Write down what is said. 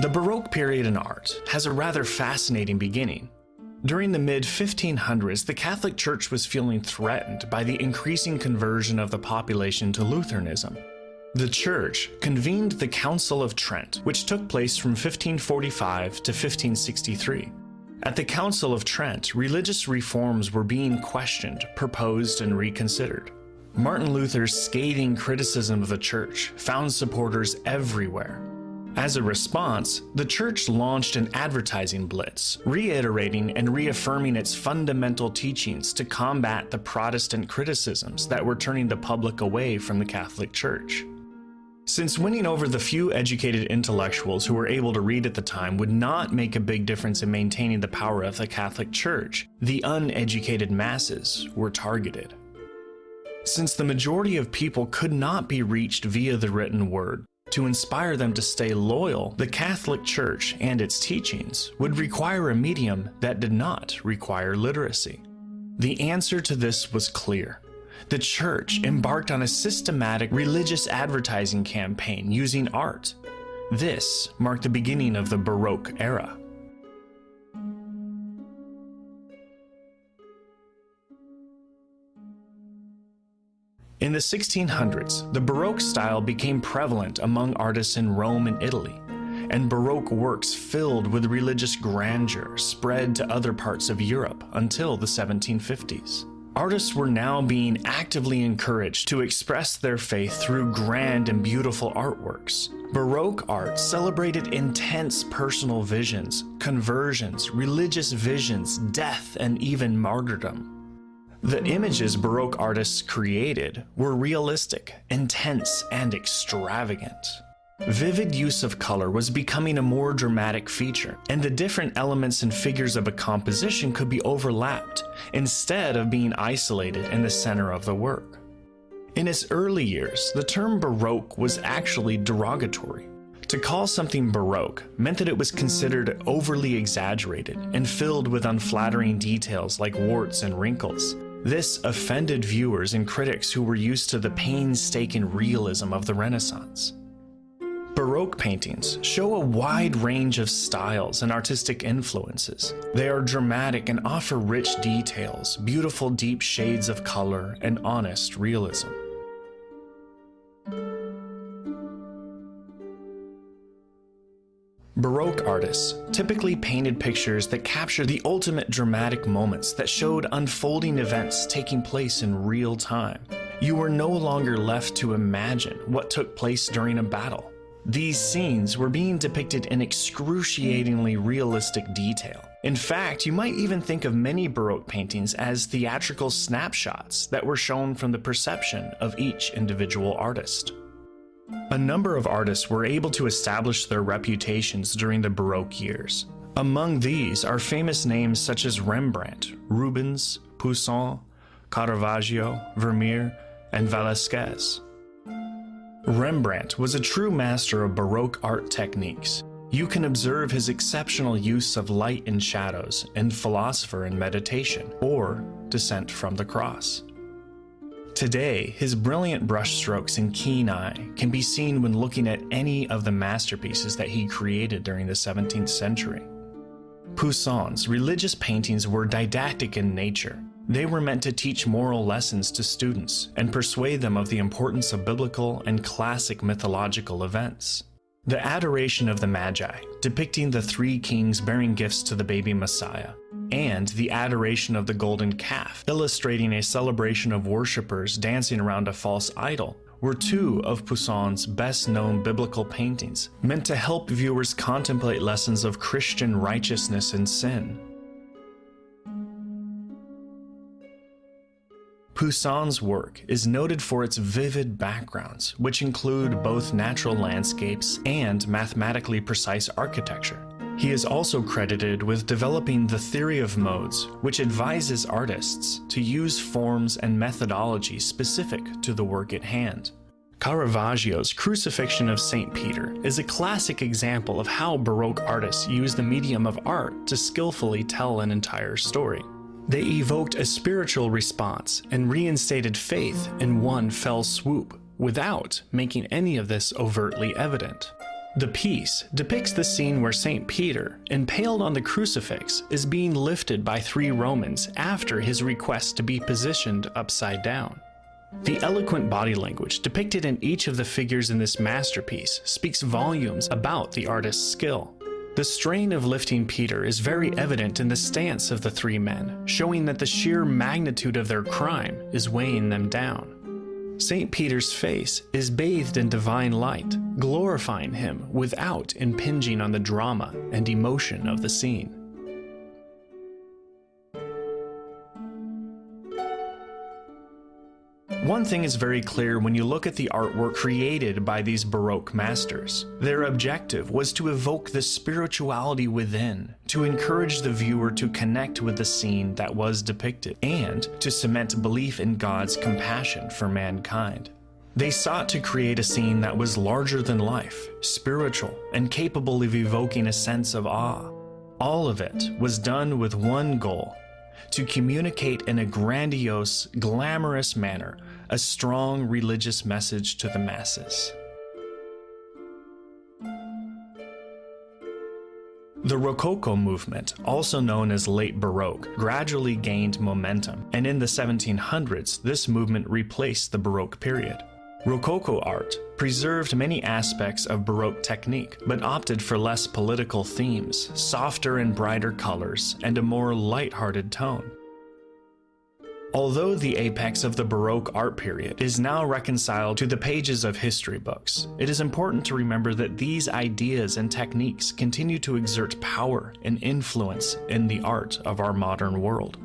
The Baroque period in art has a rather fascinating beginning. During the mid-1500s, the Catholic Church was feeling threatened by the increasing conversion of the population to Lutheranism. The Church convened the Council of Trent, which took place from 1545 to 1563. At the Council of Trent, religious reforms were being questioned, proposed, and reconsidered. Martin Luther's scathing criticism of the Church found supporters everywhere. As a response, the Church launched an advertising blitz, reiterating and reaffirming its fundamental teachings to combat the Protestant criticisms that were turning the public away from the Catholic Church. Since winning over the few educated intellectuals who were able to read at the time would not make a big difference in maintaining the power of the Catholic Church, the uneducated masses were targeted. Since the majority of people could not be reached via the written word, to inspire them to stay loyal, the Catholic Church and its teachings would require a medium that did not require literacy. The answer to this was clear. The Church embarked on a systematic religious advertising campaign using art. This marked the beginning of the Baroque era. In the 1600s, the Baroque style became prevalent among artists in Rome and Italy, and Baroque works filled with religious grandeur spread to other parts of Europe until the 1750s. Artists were now being actively encouraged to express their faith through grand and beautiful artworks. Baroque art celebrated intense personal visions, conversions, religious visions, death, and even martyrdom. The images Baroque artists created were realistic, intense, and extravagant. Vivid use of color was becoming a more dramatic feature, and the different elements and figures of a composition could be overlapped, instead of being isolated in the center of the work. In its early years, the term Baroque was actually derogatory. To call something Baroque meant that it was considered overly exaggerated and filled with unflattering details like warts and wrinkles. This offended viewers and critics who were used to the painstaking realism of the Renaissance. Baroque paintings show a wide range of styles and artistic influences. They are dramatic and offer rich details, beautiful deep shades of color, and honest realism. Baroque artists typically painted pictures that captured the ultimate dramatic moments that showed unfolding events taking place in real time. You were no longer left to imagine what took place during a battle. These scenes were being depicted in excruciatingly realistic detail. In fact, you might even think of many Baroque paintings as theatrical snapshots that were shown from the perception of each individual artist. A number of artists were able to establish their reputations during the Baroque years. Among these are famous names such as Rembrandt, Rubens, Poussin, Caravaggio, Vermeer, and Velasquez. Rembrandt was a true master of Baroque art techniques. You can observe his exceptional use of light and shadows in Philosopher and Meditation, or Descent from the Cross. Today, his brilliant brushstrokes and keen eye can be seen when looking at any of the masterpieces that he created during the 17th century. Poussin's religious paintings were didactic in nature. They were meant to teach moral lessons to students and persuade them of the importance of biblical and classic mythological events. The Adoration of the Magi, depicting the three kings bearing gifts to the baby Messiah, and the Adoration of the Golden Calf, illustrating a celebration of worshippers dancing around a false idol, were two of Poussin's best-known biblical paintings, meant to help viewers contemplate lessons of Christian righteousness and sin. Poussin's work is noted for its vivid backgrounds, which include both natural landscapes and mathematically precise architecture. He is also credited with developing the theory of modes, which advises artists to use forms and methodology specific to the work at hand. Caravaggio's Crucifixion of St. Peter is a classic example of how Baroque artists use the medium of art to skillfully tell an entire story. They evoked a spiritual response and reinstated faith in one fell swoop, without making any of this overtly evident. The piece depicts the scene where St. Peter, impaled on the crucifix, is being lifted by 3 Romans after his request to be positioned upside down. The eloquent body language depicted in each of the figures in this masterpiece speaks volumes about the artist's skill. The strain of lifting Peter is very evident in the stance of the 3 men, showing that the sheer magnitude of their crime is weighing them down. St. Peter's face is bathed in divine light, glorifying him without impinging on the drama and emotion of the scene. One thing is very clear when you look at the artwork created by these Baroque masters. Their objective was to evoke the spirituality within, to encourage the viewer to connect with the scene that was depicted, and to cement belief in God's compassion for mankind. They sought to create a scene that was larger than life, spiritual, and capable of evoking a sense of awe. All of it was done with one goal: to communicate in a grandiose, glamorous manner a strong religious message to the masses. The Rococo movement, also known as late Baroque, gradually gained momentum, and in the 1700s, this movement replaced the Baroque period. Rococo art preserved many aspects of Baroque technique, but opted for less political themes, softer and brighter colors, and a more light-hearted tone. Although the apex of the Baroque art period is now reconciled to the pages of history books, it is important to remember that these ideas and techniques continue to exert power and influence in the art of our modern world.